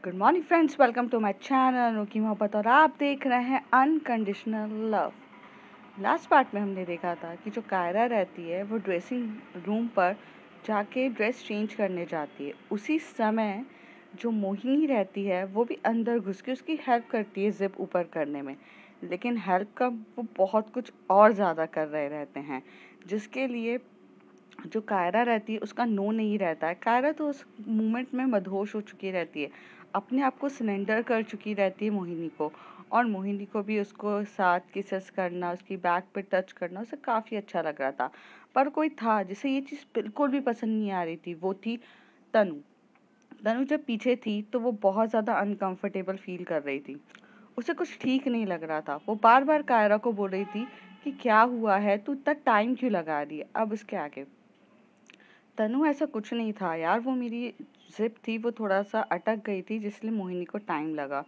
Good morning friends, welcome to my channel Anokhi Mohabbat और आप देख रहे हैं अनकंडीशनल लव। लास्ट पार्ट में हमने देखा था कि जो कायरा रहती है वो ड्रेसिंग रूम पर जाके ड्रेस चेंज करने जाती है। उसी समय जो मोहिनी रहती है वो भी अंदर घुस के उसकी हेल्प करती है जिप ऊपर करने में, लेकिन हेल्प का वो बहुत कुछ और ज़्यादा कर रहे रहते हैं, जिसके लिए जो कायरा रहती है उसका नो नहीं रहता है। कायरा तो उस मोमेंट में मदहोश हो चुकी रहती है, अपने आप को सरेंडर कर चुकी रहती है मोहिनी को, और मोहिनी को भी उसको साथ किसेस करना, उसकी बैक पे टच करना उसे काफ़ी अच्छा लग रहा था। पर कोई था जिसे ये चीज़ बिल्कुल भी पसंद नहीं आ रही थी, वो थी तनु। तनु जब पीछे थी तो वो बहुत ज़्यादा अनकंफर्टेबल फील कर रही थी, उसे कुछ ठीक नहीं लग रहा था। वो बार बार कायरा को बोल रही थी कि क्या हुआ है, तू इतना टाइम क्यों लगा रही है। अब उसके आगे तनु ऐसा कुछ नहीं था यार, वो मेरी ज़िप थी, वो थोड़ा-सा अटक गई थी जिसलिए मोहिनी को टाइम लगा।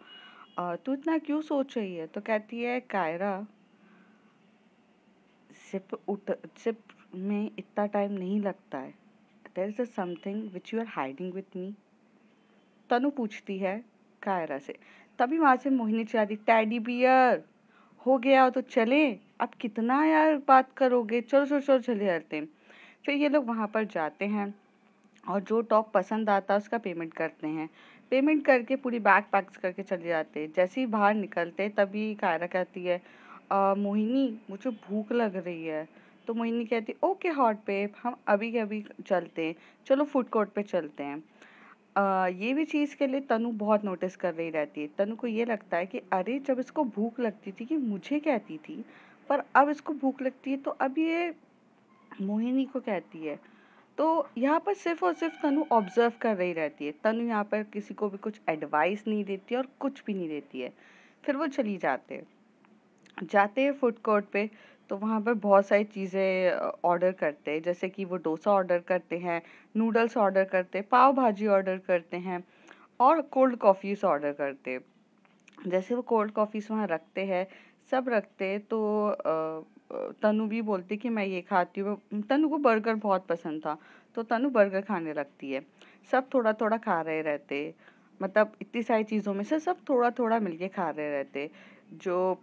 तू इतना क्यों सोच रही है? तो कहती है कायरा, ज़िप में इतना टाइम नहीं लगता है। There is something which you are hiding with me. Tanu पूछती है कायरा से। तभी वहाँ से मोहिनी चिल्लाती, टेडी बियर हो गया हो तो चले, अब कितना यार बात करोगे, चलो चलो चलो चले जाते हैं। फिर ये लोग वहाँ पर जाते हैं और जो टॉप पसंद आता है उसका पेमेंट करते हैं। पेमेंट करके पूरी बैग पैक्स करके चले जाते हैं। जैसे ही बाहर निकलते तभी कायरा कहती है, मोहिनी मुझे भूख लग रही है। तो मोहिनी कहती है ओके हॉट पे, हम अभी के अभी चलते हैं, चलो फूड कोर्ट पे चलते हैं। ये भी चीज़ के लिए तनु बहुत नोटिस कर रही रहती है। तनु को ये लगता है कि अरे जब इसको भूख लगती थी कि मुझे कहती थी, पर अब इसको भूख लगती है तो अब ये मोहिनी को कहती है। तो यहाँ पर सिर्फ और सिर्फ तनु ऑब्जर्व कर रही रहती है। तनु यहाँ पर किसी को भी कुछ एडवाइस नहीं देती और कुछ भी नहीं देती है। फिर वो चली जाते हैं फूड कोर्ट पे। तो वहाँ पर बहुत सारी चीज़ें ऑर्डर करते हैं, जैसे कि वो डोसा ऑर्डर करते हैं, नूडल्स ऑर्डर करते हैं, पाव भाजी ऑर्डर करते हैं और कोल्ड कॉफ़ीज़ ऑर्डर करते हैं। जैसे वो कोल्ड कॉफ़ीज़ वहाँ रखते हैं, सब रखते हैं, तो तनु भी बोलती कि मैं ये खाती हूँ। तनु को बर्गर बहुत पसंद था, तो तनु बर्गर खाने लगती है। सब थोड़ा थोड़ा खा रहे रहते, मतलब इतनी सारी चीज़ों में से सब थोड़ा थोड़ा मिलके खा रहे रहते। जो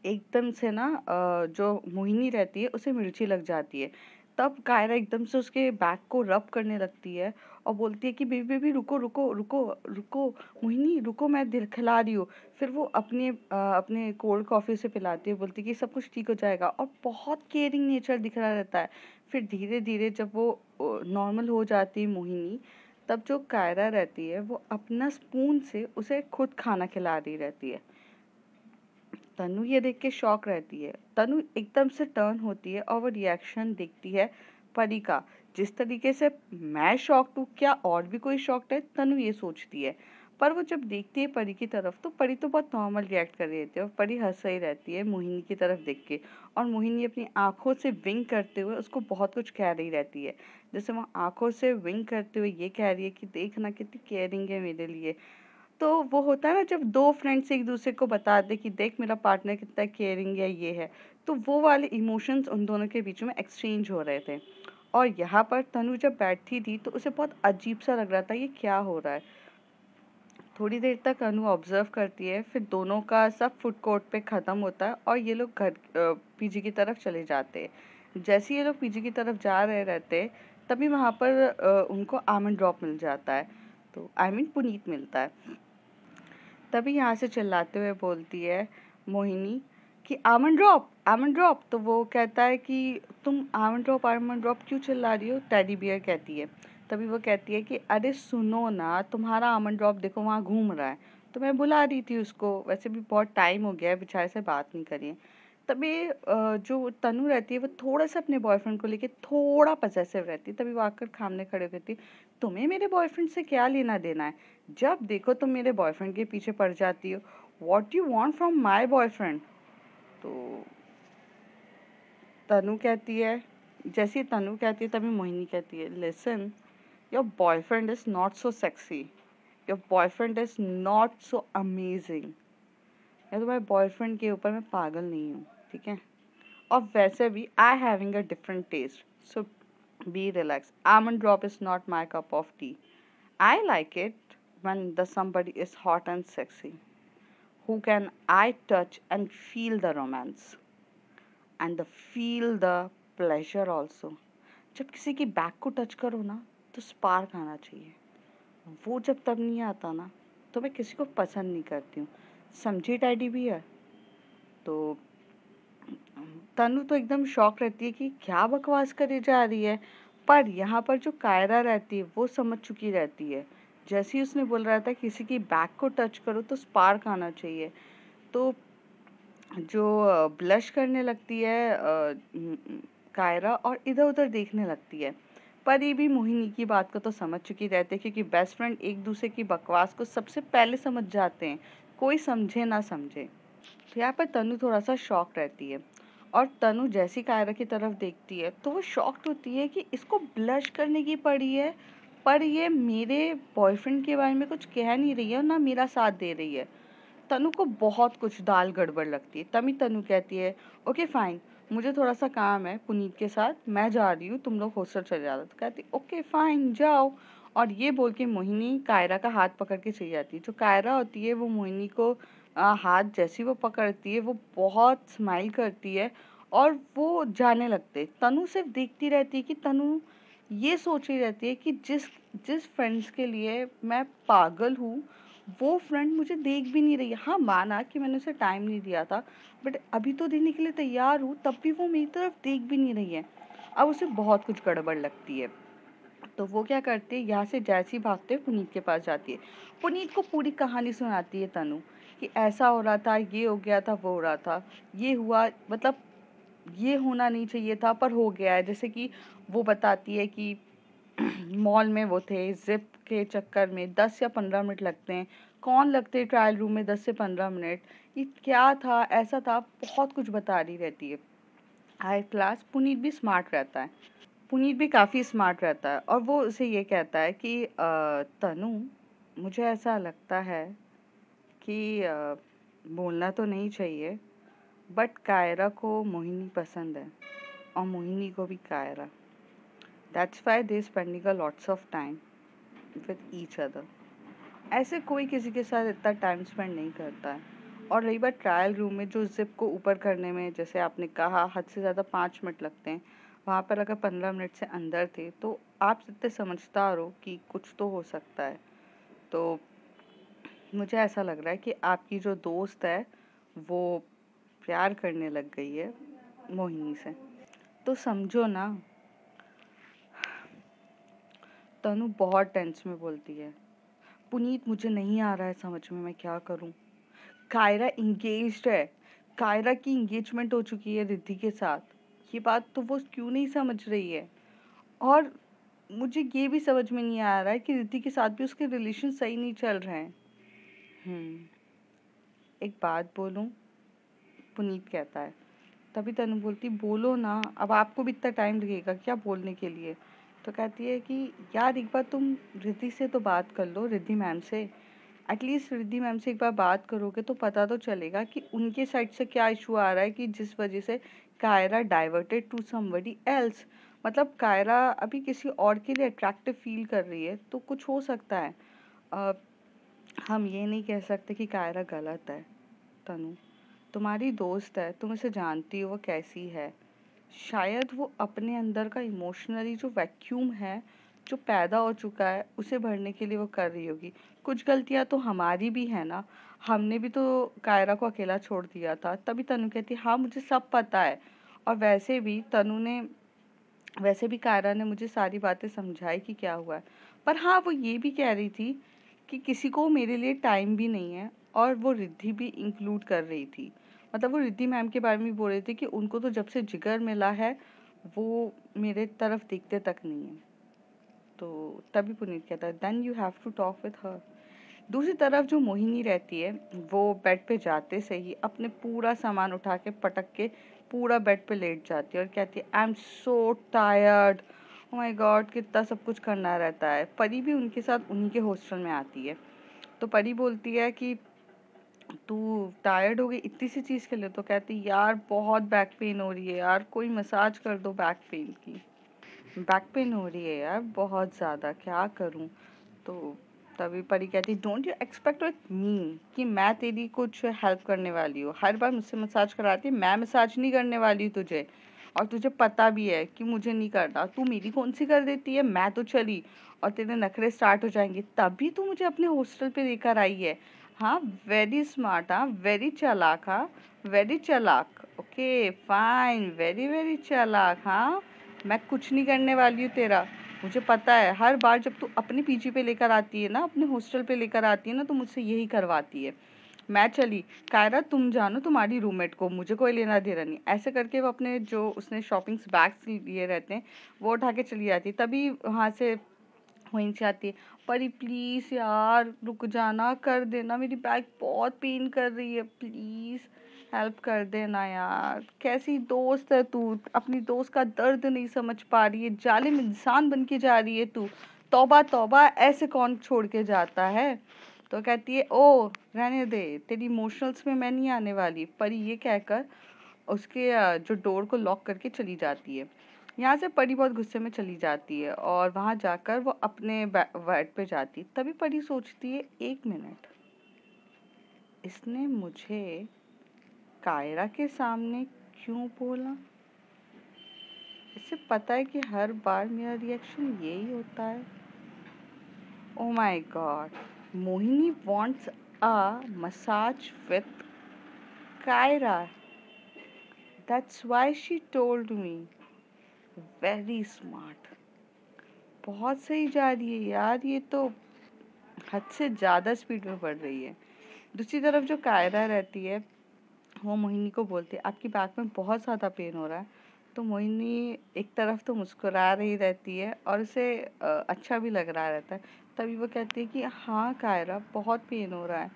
एकदम से ना जो मोहिनी रहती है उसे मिर्ची लग जाती है। तब कायरा एकदम से उसके बैक को रब करने लगती है और बोलती है कि बेबी बेबी रुको रुको रुको रुको, मोहिनी रुको, मैं दिल खिला रही हूँ। फिर वो अपने कोल्ड कॉफ़ी उसे पिलाती है, बोलती है कि सब कुछ ठीक हो जाएगा, और बहुत केयरिंग नेचर दिख रहा रहता है। फिर धीरे धीरे जब वो नॉर्मल हो जाती है मोहिनी, तब जो कायरा रहती है वो अपना स्पून से उसे खुद खाना खिला रही रहती है। तनु ये देख के शॉक रहती है। तनु एकदम से टर्न होती है और वो रिएक्शन देखती है परी का। जिस तरीके से मैं शॉक्ड हूँ, क्या और भी कोई शॉक्ड है, तनु ये सोचती है। पर वो जब देखती है परी की तरफ तो परी तो बहुत नॉर्मल रिएक्ट कर रही रहती है, और परी हंस रही रहती है मोहिनी की तरफ देख के। और मोहिनी अपनी आंखों से विंक करते हुए उसको बहुत कुछ कह रही रहती है। जैसे वो आंखों से विंक करते हुए ये कह रही है कि देखना कितनी केयरिंग है मेरे लिए। तो वो होता है ना जब दो फ्रेंड्स एक दूसरे को बताते कि देख मेरा पार्टनर कितना केयरिंग है, ये है, तो वो वाले इमोशंस उन दोनों के बीच में एक्सचेंज हो रहे थे। और यहाँ पर तनु जब बैठी थी तो उसे बहुत अजीब सा लग रहा था, ये क्या हो रहा है। थोड़ी देर तक अनु ऑब्जर्व करती है, फिर दोनों का सब फूड कोर्ट पे ख़त्म होता है और ये लोग घर पीजी की तरफ चले जाते हैं। जैसे ही ये लोग पीजी की तरफ जा रहे रहते तभी वहाँ पर उनको आमंड ड्रॉप मिल जाता है, तो आई मीन पुनीत मिलता है। तभी यहाँ से चिल्लाते हुए बोलती है मोहिनी कि आमंड ड्रॉप। तो वो कहता है कि तुम आमंड ड्रॉप क्यों चिल्ला रही हो, टेडी बियर कहती है। तभी वो कहती है कि अरे सुनो ना, तुम्हारा आमंड ड्रॉप देखो वहाँ घूम रहा है, तो मैं बुला रही थी उसको, वैसे भी बहुत टाइम हो गया है, बेचारे से बात नहीं करी है। तभी जो तनु रहती है वो थोड़ा सा अपने बॉयफ्रेंड को लेके थोड़ा पजेसिव रहती है। तभी वो आकर सामने खड़े हो कहती है, तुम्हें मेरे बॉयफ्रेंड से क्या लेना देना है, जब देखो तुम मेरे बॉयफ्रेंड के पीछे पड़ जाती हो, what you want from my boyfriend. तो तनु कहती है, जैसे ही तनु कहती है तभी मोहिनी कहती है, listen, your boyfriend is not so sexy, your boyfriend is not so amazing. या तुम्हारे बॉयफ्रेंड के ऊपर मैं पागल नहीं हूँ, ठीक है, और वैसे भी I having a different taste, so be relax, almond drop is not my cup of tea. I like it when the somebody is hot and sexy, who can I touch and feel the romance and the feel the pleasure also. जब किसी की back को touch करो ना तो spark आना चाहिए। वो जब तब नहीं आता ना तो मैं किसी को पसंद नहीं करती हूँ। समझी टेडी बियर? तो तनु तो एकदम शॉक रहती है कि क्या बकवास करी जा रही है। पर यहाँ पर जो कायरा रहती है वो समझ चुकी रहती है। जैसे ही उसने बोल रहा था किसी की बैक को टच करो तो स्पार्क आना चाहिए, तो जो ब्लश करने लगती है कायरा और इधर उधर देखने लगती है। पर ये भी मोहिनी की बात को तो समझ चुकी रहती है, क्योंकि बेस्ट फ्रेंड एक दूसरे की बकवास को सबसे पहले समझ जाते हैं, कोई समझे ना समझे। तो यहाँ पर तनु थोड़ा सा शॉक रहती है, और तनु जैसी कायरा की तरफ देखती है तो वो शॉक्ड होती है कि इसको ब्लश करने की पड़ी है, पर ये मेरे बॉयफ्रेंड के बारे में कुछ कह नहीं रही है और ना मेरा साथ दे रही है। तनु को बहुत कुछ दाल गड़बड़ लगती है। तभी तनु कहती है ओके फाइन, मुझे थोड़ा सा काम है पुनीत के साथ, मैं जा रही हूँ, तुम लोग हॉस्टल चले जाओ। तो कहती ओके फाइन जाओ। और ये बोल के मोहिनी कायरा का हाथ पकड़ के चली जाती है। जो कायरा होती है वो मोहिनी को हाथ जैसी वो पकड़ती है वो बहुत स्माइल करती है और वो जाने लगते। तनु सिर्फ देखती रहती है कि तनु ये सोच रही रहती है कि जिस जिस फ्रेंड्स के लिए मैं पागल हूँ वो फ्रेंड मुझे देख भी नहीं रही है। हाँ माना कि मैंने उसे टाइम नहीं दिया था, बट अभी तो देने के लिए तैयार हूँ, तब भी वो मेरी तरफ देख भी नहीं रही है। अब उसे बहुत कुछ गड़बड़ लगती है। तो वो क्या करती है, यहाँ से जैसी भागते हुए पुनीत के पास जाती है। पुनीत को पूरी कहानी सुनाती है तनु कि ऐसा हो रहा था, ये हो गया था, वो हो रहा था, ये हुआ, मतलब ये होना नहीं चाहिए था पर हो गया है। जैसे कि वो बताती है कि मॉल में वो थे, जिप के चक्कर में 10 या 15 मिनट लगते हैं। कौन लगते हैं ट्रायल रूम में 10 से 15 मिनट? ये क्या था, ऐसा था, बहुत कुछ बता रही रहती है। High class. पुनीत भी स्मार्ट रहता है। पुनीत भी काफ़ी स्मार्ट रहता है और वो उसे ये कहता है कि तनु, मुझे ऐसा लगता है कि बोलना तो नहीं चाहिए, बट कायरा को मोहिनी पसंद है और मोहिनी को भी Kaira. That's why they spending a lots of time with each other. ऐसे कोई किसी के साथ इतना टाइम स्पेंड नहीं करता है। और रही बात ट्रायल रूम में जो जिप को ऊपर करने में, जैसे आपने कहा हद से ज़्यादा 5 मिनट लगते हैं, वहाँ पर अगर 15 मिनट से अंदर थे तो आप इतने समझदार हो कि कुछ तो हो सकता है। तो मुझे ऐसा लग रहा है कि आपकी जो दोस्त है वो प्यार करने लग गई है मोहिनी से। तो समझो ना। तनु बहुत टेंस में बोलती है, पुनीत मुझे नहीं आ रहा है समझ में, मैं क्या करूं। कायरा इंगेज्ड है, कायरा की इंगेजमेंट हो चुकी है रिद्धि के साथ। ये बात तो वो क्यों नहीं समझ रही है। और मुझे ये भी समझ में नहीं आ रहा है कि रिद्धि के साथ भी उसके रिलेशन सही नहीं चल रहे हैं। एक बात बोलूं, पुनीत कहता है। तभी तनु बोलती बोलो ना, अब आपको भी इतना टाइम लगेगा क्या बोलने के लिए। तो कहती है कि यार एक बार तुम रिद्धि से तो बात कर लो, रिद्धि मैम से। एटलीस्ट रिद्धि मैम से एक बार बात करोगे तो पता तो चलेगा कि उनके साइड से क्या इशू आ रहा है कि जिस वजह से Kaira diverted to somebody else. मतलब कायरा अभी किसी और के लिए अट्रैक्टिव फील कर रही है तो कुछ हो सकता है। अ, हम ये नहीं कह सकते कि कायरा गलत है। तनु तुम्हारी दोस्त है, तुम उसे जानती हो वो कैसी है। शायद वो अपने अंदर का इमोशनली जो वैक्यूम है जो पैदा हो चुका है उसे भरने के लिए वो कर रही होगी। कुछ गलतियां तो हमारी भी है ना, हमने भी तो कायरा को अकेला छोड़ दिया था। तभी तनु कहती हाँ मुझे सब पता है। और वैसे भी कायरा ने मुझे सारी बातें समझाई कि क्या हुआ है। पर हाँ वो ये भी कह रही थी कि किसी को मेरे लिए टाइम भी नहीं है, और वो रिद्धि भी इंक्लूड कर रही थी। मतलब वो रिद्धि मैम के बारे में भी बोल रही थी कि उनको तो जब से जिगर मिला है वो मेरे तरफ देखते तक नहीं है। तो तभी पुनीत कहता है then you have to talk with her. दूसरी तरफ जो मोहिनी रहती है वो बेड पे जाते से ही अपने पूरा सामान उठा के पटक के पूरा बेड पे लेट जाती है और कहती है I am so tired. O my God कितना सब कुछ करना रहता है। परी भी उनके साथ उन्हीं के हॉस्टल में आती है। तो परी बोलती है कि तू टायर्ड हो गई इतनी सी चीज़ के लिए। तो कहती यार बहुत बैक पेन हो रही है यार, कोई मसाज कर दो बैक पेन की। बैक पेन हो रही है यार बहुत ज़्यादा, क्या करूँ। तो तभी परी कहती, don't you expect with me कि मैं तेरी कुछ हेल्प करने वाली हूँ। हर बार मुझसे मसाज कराती है, मैं मसाज नहीं करने वाली तुझे, और तुझे पता भी है कि मुझे नहीं करना। तू मेरी कौन सी कर देती है, मैं तो चली और तेरे नखरे स्टार्ट हो जाएंगे, तभी तू मुझे अपने हॉस्टल पे लेकर आई है। हाँ, वेरी स्मार्ट, हाँ वेरी चालाक, हाँ वेरी चालाक, ओके फाइन, वेरी वेरी चालाक। हाँ, मैं कुछ नहीं करने वाली हूँ तेरा, मुझे पता है। हर बार जब तू अपने पीजी पे लेकर आती है ना, अपने हॉस्टल पे लेकर आती है ना, तो मुझसे यही करवाती है। मैं चली, कायरा तुम जानो तुम्हारी रूममेट को, मुझे कोई लेना देना नहीं। ऐसे करके वो अपने जो उसने शॉपिंग बैग्स लिए रहते हैं वो उठा के चली जाती है। तभी वहाँ से वहीं से आती है, परी प्लीज़ यार रुक जाना, कर देना, मेरी बैक बहुत पेन कर रही है, प्लीज़ हेल्प कर देना यार। कैसी दोस्त है तू, अपनी दोस्त का दर्द नहीं समझ पा रही है, जालिम इंसान बन के जा रही है तू। तौबा तौबा, ऐसे कौन छोड़ के जाता है। तो कहती है, ओ रहने दे, तेरी इमोशनल्स में मैं नहीं आने वाली। परी ये कहकर उसके जो डोर को लॉक करके चली जाती है। यहाँ से परी बहुत गुस्से में चली जाती है और वहाँ जाकर वो अपने बेड पे जाती है। तभी परी सोचती है, एक मिनट, इसने मुझे कायरा के सामने क्यों बोला। इसे पता है कि हर बार मेरा रिएक्शन यही होता है। Oh my god, Mohini wants a massage with Kaira, that's why she told me. Very smart, बहुत सही जा रही है यार, ये तो हद से ज़्यादा स्पीड में बढ़ रही है। दूसरी तरफ जो कायरा रहती है वो मोहिनी को बोलती है, आपकी बैक में बहुत ज़्यादा पेन हो रहा है। तो मोहिनी एक तरफ तो मुस्कुरा रही रहती है और उसे अच्छा भी लग रहा रहता है। तभी वो कहती है कि हाँ कायरा, बहुत पेन हो रहा है,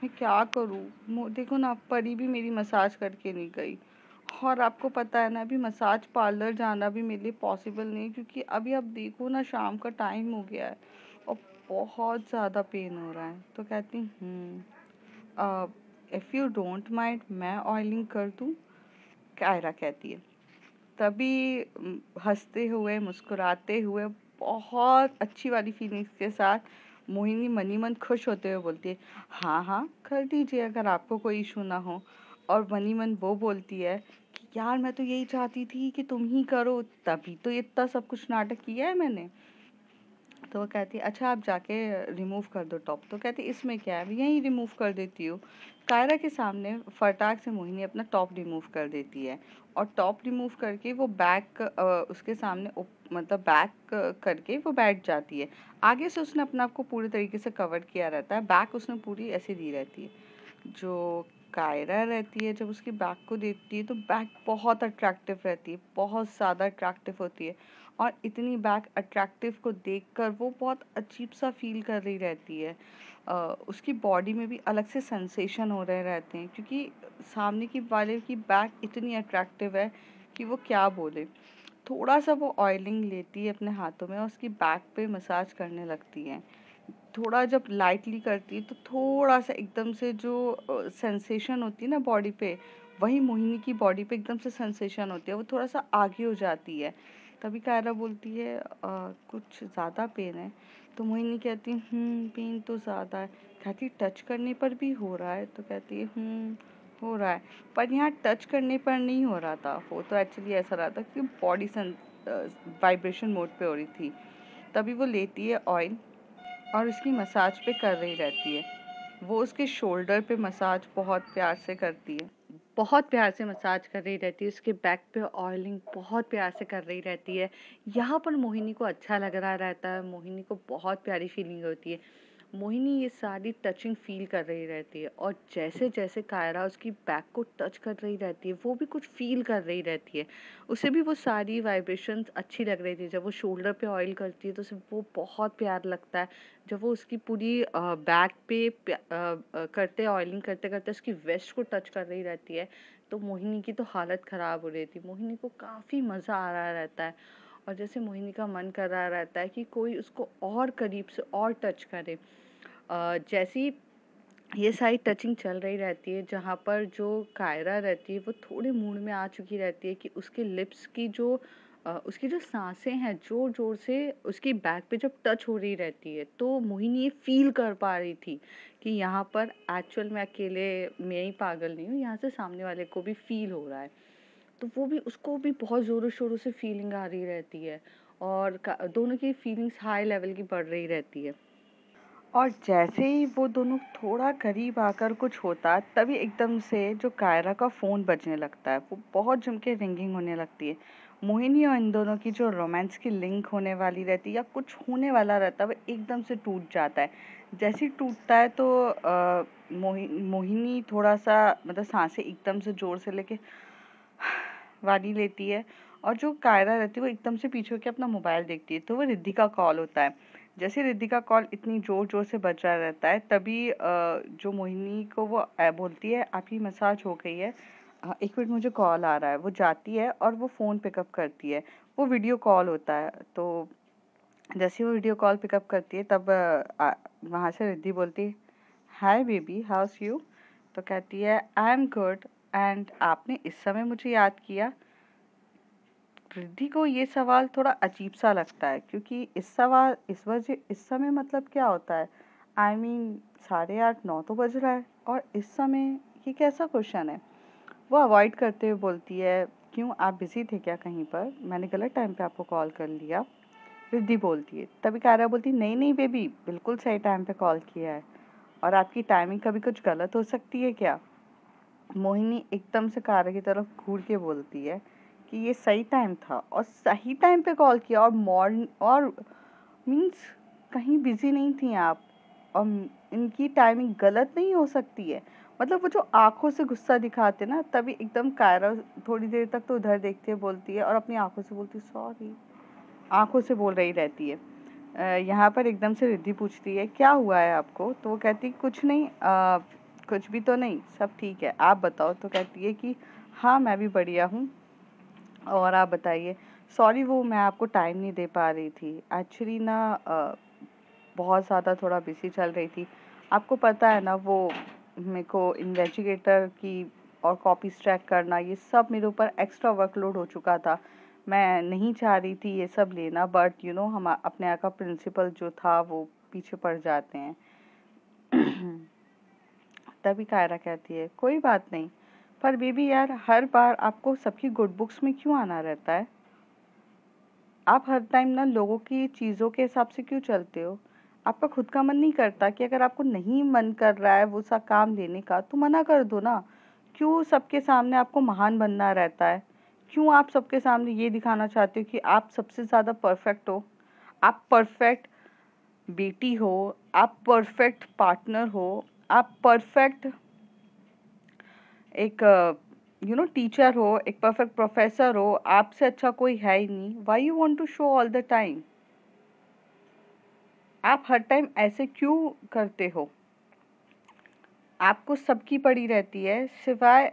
मैं क्या करूँ। देखो ना, परी भी मेरी मसाज करके नहीं गई, और आपको पता है ना अभी मसाज पार्लर जाना भी मेरे लिए पॉसिबल नहीं, क्योंकि अभी आप देखो ना शाम का टाइम हो गया है और बहुत ज़्यादा पेन हो रहा है। तो कहती इफ़ यू डोंट माइंड मैं ऑयलिंग कर दूँ, कायरा कहती है। तभी हंसते हुए मुस्कुराते हुए बहुत अच्छी वाली फीलिंग्स के साथ मोहिनी मनी मन खुश होते हुए बोलती है, हाँ हाँ कर दीजिए अगर आपको कोई इशू ना हो। और मनी मन वो बोलती है कि यार मैं तो यही चाहती थी कि तुम ही करो, तभी तो इतना सब कुछ नाटक किया है मैंने। तो वो कहती है, अच्छा आप जाके रिमूव कर दो टॉप। तो कहती इसमें क्या है, यहीं रिमूव कर देती हूँ। कायरा के सामने फटाक से मोहिनी अपना टॉप रिमूव कर देती है और टॉप रिमूव करके वो बैक उसके सामने मतलब बैक करके वो बैठ जाती है। आगे से उसने अपने आप को पूरी तरीके से कवर किया रहता है, बैक उसने पूरी ऐसे दी रहती है। जो कायरा रहती है जब उसकी बैक को देखती है तो बैक बहुत अट्रैक्टिव रहती है, बहुत ज़्यादा अट्रैक्टिव होती है। और इतनी बैक अट्रैक्टिव को देखकर वो बहुत अजीब सा फील कर रही रहती है। उसकी बॉडी में भी अलग से सेंसेशन हो रहे रहते हैं, क्योंकि सामने की वाले की बैक इतनी अट्रैक्टिव है कि वो क्या बोले। थोड़ा सा वो ऑयलिंग लेती है अपने हाथों में और उसकी बैक पे मसाज करने लगती है। थोड़ा जब लाइटली करती है तो थोड़ा सा एकदम से जो सेंसेशन होती है ना बॉडी पे, वही मोहिनी की बॉडी पे एकदम से सेंसेशन होती है, वो थोड़ा सा आगे हो जाती है। तभी कायरा बोलती है, कुछ ज़्यादा पेन है। तो मोहिनी कहती है, पेन तो ज़्यादा है। कहती टच करने पर भी हो रहा है। तो कहती है, हो रहा है, पर यहाँ टच करने पर नहीं हो रहा था, वो तो एक्चुअली ऐसा रहा था कि बॉडी वाइब्रेशन मोड पे हो रही थी। तभी वो लेती है ऑयल और उसकी मसाज पे कर रही रहती है। वो उसके शोल्डर पे मसाज बहुत प्यार से करती है, बहुत प्यार से मसाज कर रही रहती है, उसके बैक पे ऑयलिंग बहुत प्यार से कर रही रहती है। यहाँ पर मोहिनी को अच्छा लग रहा रहता है, मोहिनी को बहुत प्यारी फीलिंग होती है। मोहिनी ये सारी टचिंग फील कर रही रहती है और जैसे जैसे कायरा उसकी बैक को टच कर रही रहती है वो भी कुछ फील कर रही रहती है। उसे भी वो सारी वाइब्रेशंस अच्छी लग रही थी। जब वो शोल्डर पे ऑयल करती है तो उसे वो बहुत प्यार लगता है। जब वो उसकी पूरी बैक पे करते ऑयलिंग करते करते उसकी वेस्ट को टच कर रही रहती है तो मोहिनी की तो हालत ख़राब हो रही थी। मोहिनी को काफ़ी मज़ा आ रहा रहता है और जैसे मोहिनी का मन कर रहा रहता है कि कोई उसको और करीब से और टच करे। जैसी ये सारी टचिंग चल रही रहती है, जहाँ पर जो कायरा रहती है वो थोड़े मूड में आ चुकी रहती है कि उसके लिप्स की जो उसकी जो साँसें हैं ज़ोर-ज़ोर से उसकी बैक पे जब टच हो रही रहती है, तो मोहिनी ये फ़ील कर पा रही थी कि यहाँ पर एक्चुअल में अकेले मैं ही पागल नहीं हूँ, यहाँ से सामने वाले को भी फ़ील हो रहा है। तो वो भी उसको भी बहुत ज़ोरों-शोरों से फ़ीलिंग आ रही रहती है और क दोनों की फीलिंग्स हाई लेवल की बढ़ रही रहती है। और जैसे ही वो दोनों थोड़ा करीब आकर कुछ होता, तभी एकदम से जो कायरा का फ़ोन बजने लगता है, वो बहुत जम के रिंगिंग होने लगती है। मोहिनी और इन दोनों की जो रोमांस की लिंक होने वाली रहती है या कुछ होने वाला रहता है, वो एकदम से टूट जाता है। जैसे ही टूटता है तो मोहिनी थोड़ा-सा मतलब साँसें एकदम से ज़ोर से लेके वाली लेती है और जो कायरा रहती है वो एकदम से पीछे होके अपना मोबाइल देखती है, तो वो रिद्धि का कॉल होता है। जैसे रिद्धि का कॉल इतनी ज़ोर-ज़ोर से बज रहा रहता है, तभी जो मोहिनी को वो बोलती है आपकी मसाज हो गई है, 1 मिनट मुझे कॉल आ रहा है। वो जाती है और वो फ़ोन पिकअप करती है। वो वीडियो कॉल होता है, तो जैसे ही वो वीडियो कॉल पिकअप करती है तब वहाँ से रिद्धि बोलती है, हाय बेबी हाउस यू? तो कहती है आई एम गुड एंड आपने इस समय मुझे याद किया। रिद्धि को ये सवाल थोड़ा अजीब सा लगता है क्योंकि इस समय मतलब क्या होता है? आई मीन 8:30 9 तो बज रहा है और इस समय ये कैसा क्वेश्चन है? वो अवॉइड करते हुए बोलती है, क्यों आप बिजी थे क्या कहीं पर? मैंने गलत टाइम पे आपको कॉल कर लिया। रिद्धि बोलती है, तभी कायरा बोलती है, नहीं नहीं बेबी, बिल्कुल सही टाइम पे कॉल किया है और आपकी टाइमिंग कभी कुछ गलत हो सकती है क्या? मोहिनी एकदम से कायरा की तरफ घूर के बोलती है कि ये सही टाइम था और सही टाइम पे कॉल किया और मॉर्न और मीन्स कहीं बिजी नहीं थी आप और इनकी टाइमिंग गलत नहीं हो सकती है। मतलब वो जो आंखों से गुस्सा दिखाते ना, तभी एकदम कायरा थोड़ी देर तक तो उधर देखती है, बोलती है और अपनी आंखों से बोलती है सॉरी, आंखों से बोल रही रहती है। यहाँ पर एकदम से रिद्धि पूछती है क्या हुआ है आपको? तो वो कहती है कुछ नहीं, कुछ भी तो नहीं, सब ठीक है, आप बताओ? तो कहती है कि हाँ मैं भी बढ़िया हूँ और आप बताइए। सॉरी वो मैं आपको टाइम नहीं दे पा रही थी, एक्चुअली ना बहुत ज़्यादा थोड़ा बिजी चल रही थी। आपको पता है ना वो मेरे को इन्वेस्टिगेटर की और कॉपीज ट्रैक करना ये सब मेरे ऊपर एक्स्ट्रा वर्कलोड हो चुका था। मैं नहीं चाह रही थी ये सब लेना, बट यू नो हम अपने यहाँ का प्रिंसिपल जो था वो पीछे पड़ जाते हैं। तभी कायरा कहती है कोई बात नहीं, पर बेबी यार हर बार आपको सबकी गुड बुक्स में क्यों आना रहता है? आप हर टाइम ना लोगों की चीज़ों के हिसाब से क्यों चलते हो? आपका खुद का मन नहीं करता कि अगर आपको नहीं मन कर रहा है वो सा काम लेने का तो मना कर दो ना। क्यों सबके सामने आपको महान बनना रहता है? क्यों आप सबके सामने ये दिखाना चाहते हो कि आप सबसे ज़्यादा परफेक्ट हो? आप परफेक्ट बेटी हो, आप परफेक्ट पार्टनर हो, आप परफेक्ट एक टीचर हो, एक परफेक्ट प्रोफेसर हो, आपसे अच्छा कोई है ही नहीं। Why you want to show all the time? आप हर टाइम ऐसे क्यों करते हो? आपको सबकी पड़ी रहती है, सिवाय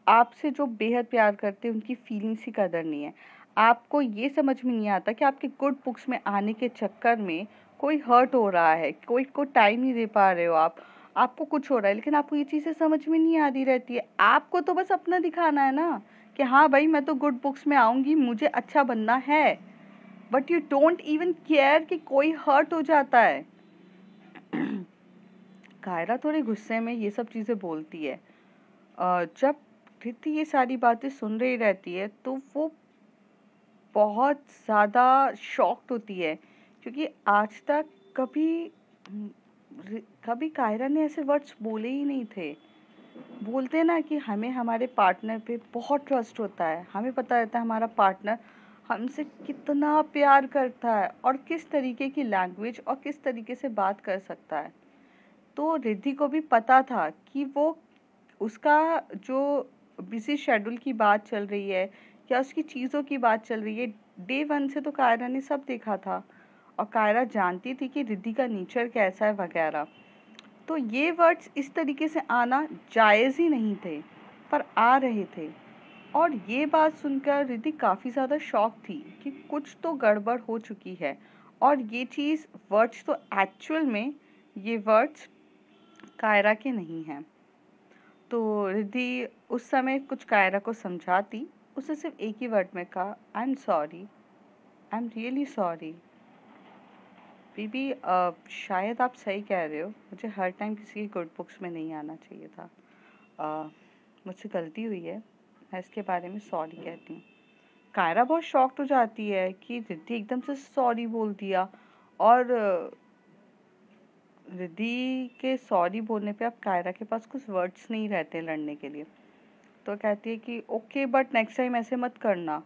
आपसे जो बेहद प्यार करते हैं उनकी फीलिंग्स की कदर नहीं है। आपको ये समझ में नहीं आता कि आपके गुड बुक्स में आने के चक्कर में कोई हर्ट हो रहा है, कोई को टाइम नहीं दे पा रहे हो आप, आपको कुछ हो रहा है, लेकिन आपको ये चीज़ें समझ में नहीं आती रहती है। आपको तो बस अपना दिखाना है ना कि हाँ भाई मैं तो गुड बुक्स में आऊँगी, मुझे अच्छा बनना है, but you don't even care कि कोई हर्ट हो जाता है। कायरा थोड़े गुस्से में ये सब चीज़ें बोलती है। जब कृति ये सारी बातें सुन रही रहती है तो वो बहुत ज़्यादा शॉक्ड होती है क्योंकि आज तक कभी कभी कायरा ने ऐसे वर्ड्स बोले ही नहीं थे। बोलते हैं ना कि हमें हमारे पार्टनर पे बहुत ट्रस्ट होता है, हमें पता रहता है हमारा पार्टनर हमसे कितना प्यार करता है और किस तरीके की लैंग्वेज और किस तरीके से बात कर सकता है। तो रिद्धि को भी पता था कि वो उसका जो बिजी शेड्यूल की बात चल रही है या उसकी चीज़ों की बात चल रही है, डे वन से तो कायरा ने सब देखा था और कायरा जानती थी कि रिद्धि का नेचर कैसा है वगैरह। तो ये वर्ड्स इस तरीके से आना जायज़ ही नहीं थे, पर आ रहे थे और ये बात सुनकर रिद्धि काफ़ी ज़्यादा शॉक थी कि कुछ तो गड़बड़ हो चुकी है और ये चीज़ वर्ड्स तो एक्चुअल में ये वर्ड्स कायरा के नहीं हैं। तो रिद्धि उस समय कुछ कायरा को समझाती, उसने सिर्फ एक ही वर्ड में कहा, I am sorry, I am really sorry. बीबी शायद आप सही कह रहे हो, मुझे हर टाइम किसी की गुड बुक्स में नहीं आना चाहिए था। मुझसे गलती हुई है, मैं इसके बारे में सॉरी कहती हूँ। कायरा बहुत शॉक्ड हो जाती है कि रिद्धि एकदम से सॉरी बोल दिया, और रिद्धि के सॉरी बोलने पे अब कायरा के पास कुछ वर्ड्स नहीं रहते लड़ने के लिए। तो कहती है कि ओके बट नेक्स्ट टाइम ऐसे मत करना।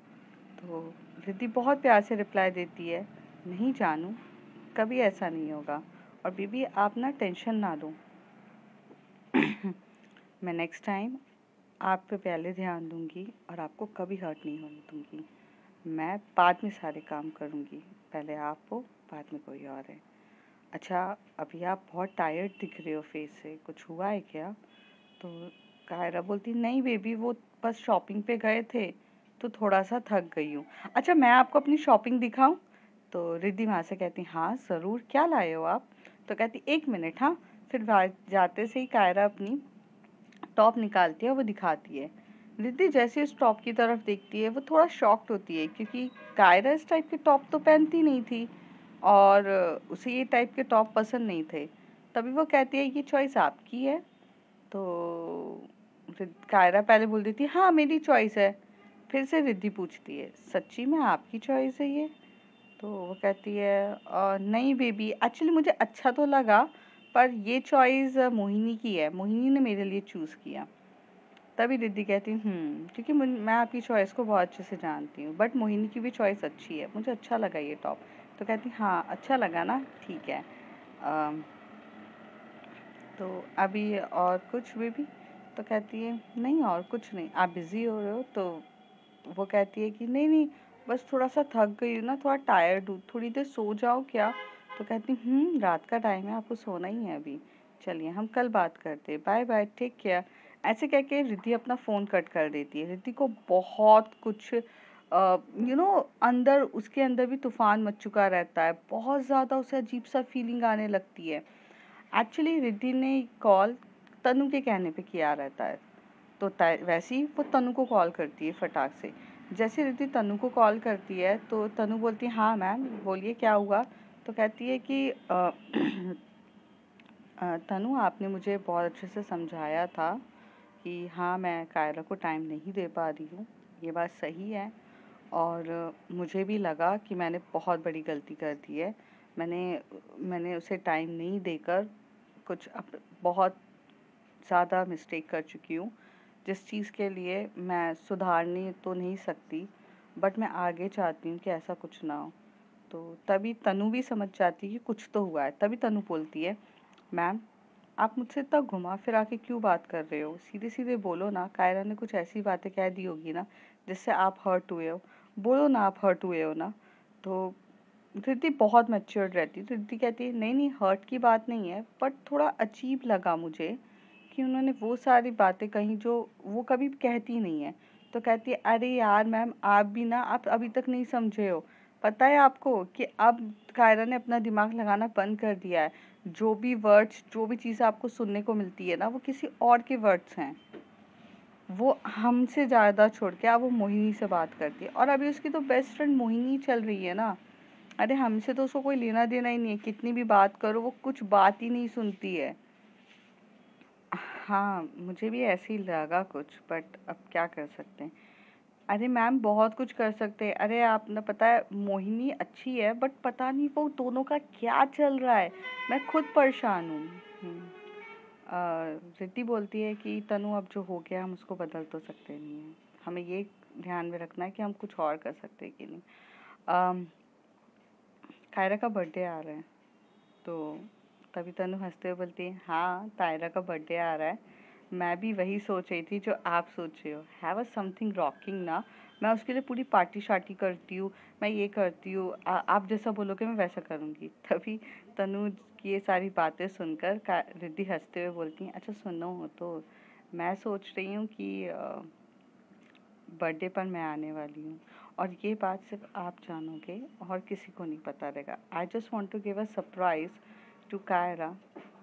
तो रिद्धि बहुत प्यार से रिप्लाई देती है, नहीं जानू, कभी ऐसा नहीं होगा, और बीबी आप ना टेंशन ना लो। मैं नेक्स्ट टाइम आप पे पहले ध्यान दूंगी और आपको कभी हर्ट नहीं होने दूंगी। मैं बाद में सारे काम करूंगी, पहले आप हो, बाद में कोई और है। अच्छा, अभी आप बहुत टायर्ड दिख रहे हो फेस से, कुछ हुआ है क्या? तो कायरा बोलती, नहीं बेबी, वो बस शॉपिंग पे गए थे तो थोड़ा सा थक गई हूँ। अच्छा, मैं आपको अपनी शॉपिंग दिखाऊं? तो रिद्धि वहाँ से कहती, हाँ ज़रूर, क्या लाए हो आप? तो कहती, एक मिनट, हाँ। फिर जाते से ही कायरा अपनी टॉप निकालती है, वो दिखाती है। रिद्धि जैसे उस टॉप की तरफ देखती है, वो थोड़ा शॉक्ड होती है, क्योंकि कायरा इस टाइप के टॉप तो पहनती नहीं थी, और उसे ये टाइप के टॉप पसंद नहीं थे। तभी वो कहती है, ये चॉइस आपकी है। तो कायरा पहले बोल देती है, हाँ मेरी चॉइस है। फिर से रिद्धि पूछती है, सच्ची में आपकी चॉइस है ये? तो वो कहती है, नहीं बेबी, एक्चुअली मुझे अच्छा तो लगा, पर ये चॉइस मोहिनी की है, मोहिनी ने मेरे लिए चूज़ किया। तभी रिद्धि कहती, क्योंकि मैं आपकी चॉइस को बहुत अच्छे से जानती हूँ, बट मोहिनी की भी चॉइस अच्छी है, मुझे अच्छा लगा ये टॉप। तो कहती, हाँ अच्छा लगा ना, ठीक है। अम, तो अभी और कुछ बेबी? तो कहती है, नहीं और कुछ नहीं, आप बिज़ी हो रहे हो? तो वो कहती है कि नहीं नहीं, बस थोड़ा सा थक गई हूँ ना, थोड़ा टायर्ड हूँ, थोड़ी देर सो जाओ क्या? तो कहती, रात का टाइम है, आपको सोना ही है अभी, चलिए हम कल बात करते हैं, बाय बाय, टेक केयर। ऐसे कह के रिद्धि अपना फ़ोन कट कर देती है। रिद्धि को बहुत कुछ अंदर, उसके अंदर भी तूफान मच चुका रहता है, बहुत ज़्यादा उसे अजीब सा फीलिंग आने लगती है। एक्चुअली रिद्धि ने कॉल तनु के कहने पे किया रहता है, तो वैसे ही वो तनु को कॉल करती है फटाक से। जैसे रिद्धि तनु को कॉल करती है तो तनु बोलती है, हाँ मैम बोलिए क्या हुआ? तो कहती है कि तनु, आपने मुझे बहुत अच्छे से समझाया था कि हाँ मैं कायरा को टाइम नहीं दे पा रही हूँ, ये बात सही है, और मुझे भी लगा कि मैंने बहुत बड़ी गलती कर दी है। मैंने मैंने उसे टाइम नहीं देकर कुछ बहुत ज़्यादा मिस्टेक कर चुकी हूँ, जिस चीज़ के लिए मैं सुधारनी तो नहीं सकती, बट मैं आगे चाहती हूँ कि ऐसा कुछ ना हो। तो तभी तनु भी समझ जाती है कि कुछ तो हुआ है। तभी तनु बोलती है, मैम आप मुझसे इतना घुमा फिरा के क्यों बात कर रहे हो? सीधे सीधे बोलो ना, कायरा ने कुछ ऐसी बातें कह दी होगी ना जिससे आप हर्ट हुए हो, बोलो ना आप हर्ट हुए हो ना। तो रिद्धि बहुत मैच्योर्ड रहती है, तो रिद्धि कहती है, नहीं नहीं, हर्ट की बात नहीं है, बट थोड़ा अजीब लगा मुझे कि उन्होंने वो सारी बातें कही जो वो कभी कहती नहीं है। तो कहती है, अरे यार मैम, आप भी ना, आप अभी तक नहीं समझे हो। पता है आपको कि अब कायरा ने अपना दिमाग लगाना बंद कर दिया है। जो भी वर्ड्स, जो भी चीज़ें आपको सुनने को मिलती है ना, वो किसी और के वर्ड्स हैं। वो हमसे ज़्यादा छोड़ के अब वो मोहिनी से बात करती है, और अभी उसकी तो बेस्ट फ्रेंड मोहिनी चल रही है ना। अरे हमसे तो उसको कोई लेना देना ही नहीं है, कितनी भी बात करो वो कुछ बात ही नहीं सुनती है। हाँ, मुझे भी ऐसे ही लगा कुछ, बट अब क्या कर सकते हैं। अरे मैम, बहुत कुछ कर सकते हैं। अरे आप ना, पता है मोहिनी अच्छी है, बट पता नहीं वो दोनों का क्या चल रहा है, मैं खुद परेशान हूँ। रिद्धि बोलती है कि तनु, अब जो हो गया हम उसको बदल तो सकते नहीं हैं, हमें ये ध्यान में रखना है कि हम कुछ और कर सकते हैं कि नहीं। अम, कायरा का बर्थडे आ रहा है। तो तभी तनु हंसते हुए बोलती है, हाँ तायरा का बर्थडे आ रहा है, मैं भी वही सोच रही थी जो आप सोच रहे हो, हैव अ समथिंग रॉकिंग ना। मैं उसके लिए पूरी पार्टी शार्टी करती हूँ, मैं ये करती हूँ, आप जैसा बोलोगे मैं वैसा करूँगी। तभी तनु की ये सारी बातें सुनकर रिद्धि हंसते हुए बोलती हैं, अच्छा सुनो, तो मैं सोच रही हूँ कि बर्थडे पर मैं आने वाली हूँ, और ये बात सिर्फ आप जानोगे और किसी को नहीं पता रहेगा। I just want to give a surprise to Kaira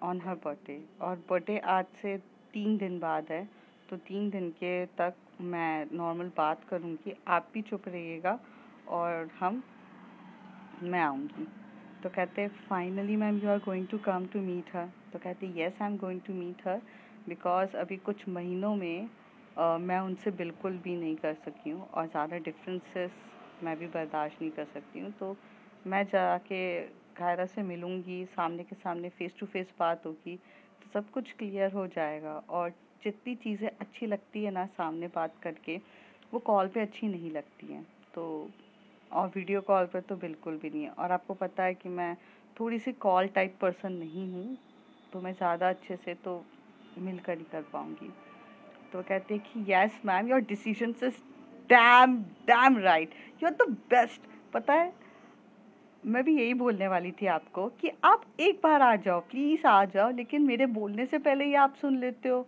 on her birthday, और बर्थडे आज से 3 दिन बाद है। तो 3 दिन के तक मैं नॉर्मल बात करूँगी, आप भी चुप रहिएगा और मैं आऊँगी। तो कहते finally ma'am you are going to come to meet her. तो कहते yes I am going to meet her because अभी कुछ महीनों में मैं उनसे बिल्कुल भी नहीं कर सकी हूँ और ज़्यादा डिफरेंसेस मैं भी बर्दाश्त नहीं कर सकती हूँ। तो मैं जाके कायरा से मिलूँगी, सामने के सामने फ़ेस टू फ़ेस बात होगी तो सब कुछ क्लियर हो जाएगा। और जितनी चीज़ें अच्छी लगती है ना सामने बात करके, वो कॉल पे अच्छी नहीं लगती हैं। तो और वीडियो कॉल पर तो बिल्कुल भी नहीं है। और आपको पता है कि मैं थोड़ी सी कॉल टाइप पर्सन नहीं हूँ, तो मैं ज़्यादा अच्छे से तो मिलकर ही कर पाऊँगी। तो कहते हैं कि yes ma'am your decision is damn damn right, you are the best. पता है मैं भी यही बोलने वाली थी आपको कि आप एक बार आ जाओ, प्लीज़ आ जाओ, लेकिन मेरे बोलने से पहले ही आप सुन लेते हो।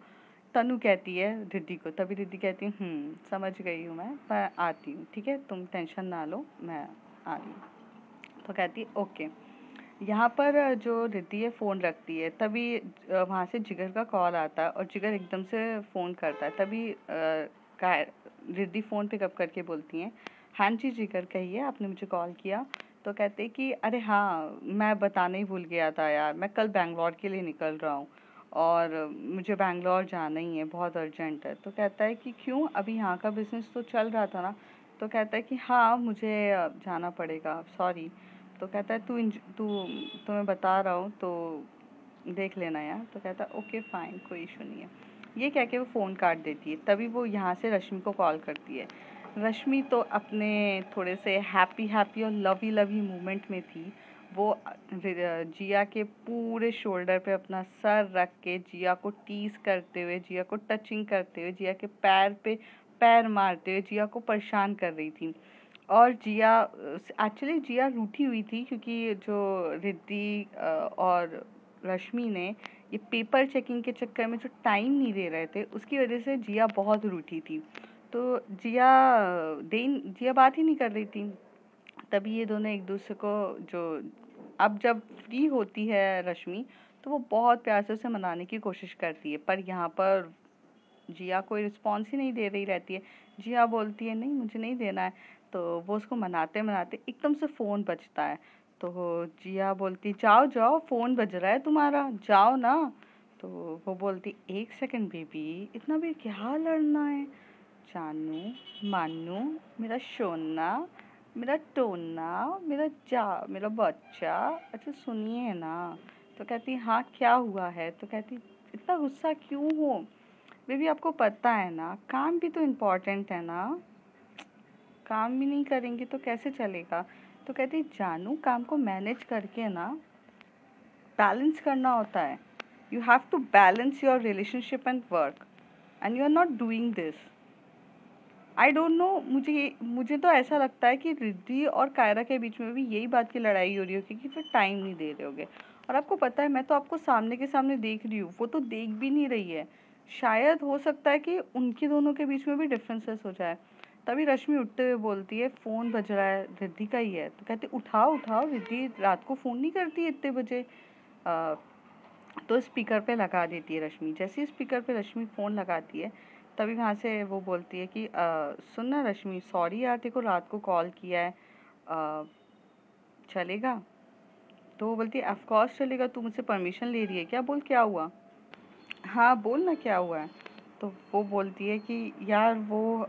तनु कहती है रिद्धि को, तभी रिद्धि कहती है समझ गई हूँ मैं आती हूँ, ठीक है तुम टेंशन ना लो, मैं आ रही हूँ। तो कहती है ओके। यहाँ पर जो रिद्धि है फ़ोन रखती है, तभी वहाँ से जिगर का कॉल आता है और जिगर एकदम से फ़ोन करता है। तभी रिद्धि फ़ोन पिकअप करके बोलती हैं, हाँ जी जिगर कहिए, आपने मुझे कॉल किया। तो कहते हैं कि अरे हाँ मैं बताना ही भूल गया था यार, मैं कल बैंगलोर के लिए निकल रहा हूँ और मुझे बैंगलोर जाना ही है, बहुत अर्जेंट है। तो कहता है कि क्यों, अभी यहाँ का बिज़नेस तो चल रहा था ना। तो कहता है कि हाँ मुझे जाना पड़ेगा, सॉरी। तो कहता है तू तो मैं बता रहा हूँ तो देख लेना यार। तो कहता है ओके फाइन, कोई इशू नहीं है। ये कह के वो फ़ोन काट देती है। तभी वो यहाँ से रश्मि को कॉल करती है। रश्मि तो अपने थोड़े से हैप्पी हैप्पी और लवी लवी मोमेंट में थी। वो जिया के पूरे शोल्डर पे अपना सर रख के जिया को टीज करते हुए, जिया को टचिंग करते हुए, जिया के पैर पे पैर मारते हुए जिया को परेशान कर रही थी। और जिया एक्चुअली जिया रूठी हुई थी क्योंकि जो रिद्धि और रश्मि ने ये पेपर चेकिंग के चक्कर में जो टाइम नहीं दे रहे थे, उसकी वजह से जिया बहुत रूठी थी। तो जिया बात ही नहीं कर रही थी। तभी ये दोनों एक दूसरे को जो अब जब फ्री होती है रश्मि, तो वो बहुत प्यार से उसे मनाने की कोशिश करती है, पर यहाँ पर जिया कोई रिस्पॉन्स ही नहीं दे रही रहती है। जिया बोलती है नहीं मुझे नहीं देना है। तो वो उसको मनाते मनाते एकदम से फ़ोन बजता है। तो जिया बोलती जाओ जाओ, फ़ोन बज रहा है तुम्हारा, जाओ ना। तो वो बोलती एक सेकंड बेबी, इतना भी क्या लड़ना है। जानू मानू, मेरा सोना, मेरा टोना, मेरा बच्चा, अच्छा सुनिए ना। तो कहती हाँ क्या हुआ है। तो कहती इतना गुस्सा क्यों हो बेबी, आपको पता है ना काम भी तो इम्पोर्टेंट है ना, काम भी नहीं करेंगे तो कैसे चलेगा। तो कहती जानू काम को मैनेज करके ना बैलेंस करना होता है। You have to balance your relationship and work and you are not doing this. I don't know, मुझे तो ऐसा लगता है कि रिद्धि और कायरा के बीच में भी यही बात की लड़ाई हो रही होगी कि फिर टाइम नहीं दे रहे होगे। और आपको पता है मैं तो आपको सामने के सामने देख रही हूँ, वो तो देख भी नहीं रही है। शायद हो सकता है कि उनके दोनों के बीच में भी डिफरेंसेस हो जाए। तभी रश्मि उठते हुए बोलती है फ़ोन बज रहा है, रिद्धि का ही है। तो कहती उठाओ उठाओ, रिद्धि रात को फ़ोन नहीं करती इतने बजे। अ, तो स्पीकर पे लगा देती है रश्मि। जैसे ही स्पीकर पे रश्मि फ़ोन लगाती है, तभी वहाँ से वो बोलती है कि सुन ना रश्मि, सॉरी यार तेरे को रात को कॉल किया है, अ, चलेगा। तो वो बोलती है ऑफ कोर्स चलेगा, तू मुझसे परमिशन ले रही है क्या, बोल क्या हुआ। हाँ बोल ना क्या हुआ है। तो वो बोलती है कि यार वो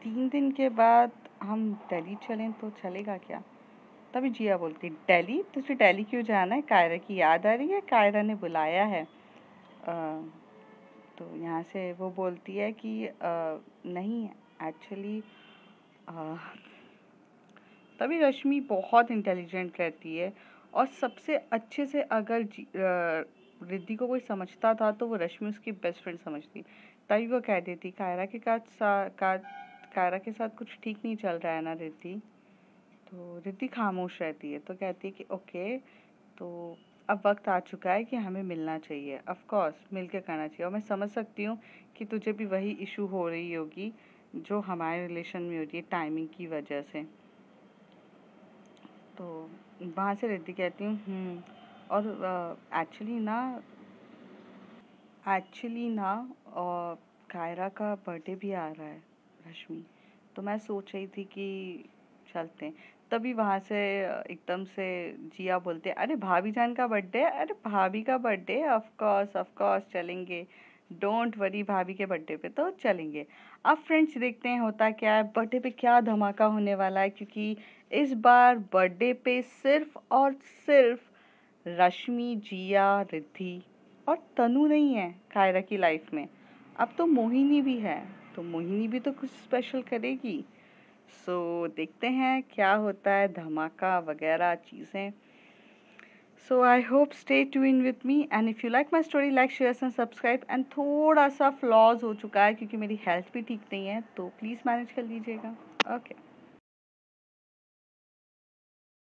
3 दिन के बाद हम दिल्ली चलें तो चलेगा क्या। तभी जिया बोलती दिल्ली, तुझे दिल्ली क्यों जाना है, कायरा की याद आ रही है, कायरा ने बुलाया है। तो यहाँ से वो बोलती है कि नहीं एक्चुअली। तभी रश्मि बहुत इंटेलिजेंट रहती है और सबसे अच्छे से अगर रिद्धि को कोई समझता था तो वो रश्मि उसकी बेस्ट फ्रेंड समझती। तभी वो कह देती कायरा के साथ कुछ ठीक नहीं चल रहा है ना रिद्धि। तो रिद्धि खामोश रहती है। तो कहती है कि ओके, तो अब वक्त आ चुका है कि हमें मिलना चाहिए, ऑफ कोर्स मिल के करना चाहिए। और मैं समझ सकती हूँ कि तुझे भी वही इशू हो रही होगी जो हमारे रिलेशन में होती है टाइमिंग की वजह से। तो वहाँ से रिद्धि कहती हूँ और एक्चुअली ना एक्चुअली ना कायरा का बर्थडे भी आ रहा है, रश्मि। तो मैं सोच रही थी कि चलते हैं। तभी वहां से एकदम से जिया बोलते, अरे भाभी जान का बर्थडे है, अरे भाभी का बर्थडे, ऑफ कोर्स चलेंगे। डोंट वरी, भाभी के बर्थडे पे तो चलेंगे। अब फ्रेंड्स देखते हैं होता क्या है, बर्थडे पे क्या धमाका होने वाला है, क्योंकि इस बार बर्थडे पे सिर्फ और सिर्फ रश्मि, जिया, रिद्धि और तनु नहीं है कायरा की लाइफ में। अब तो मोहिनी भी है, तो मोहिनी भी तो कुछ स्पेशल करेगी। सो देखते हैं क्या होता है, धमाका वगैरह चीज़ें। So I hope stay tune with me, and if you like my story, like share and subscribe. And थोड़ा सा फ्लॉज हो चुका है क्योंकि मेरी हेल्थ भी ठीक नहीं है, तो प्लीज़ मैनेज कर लीजिएगा। ओके।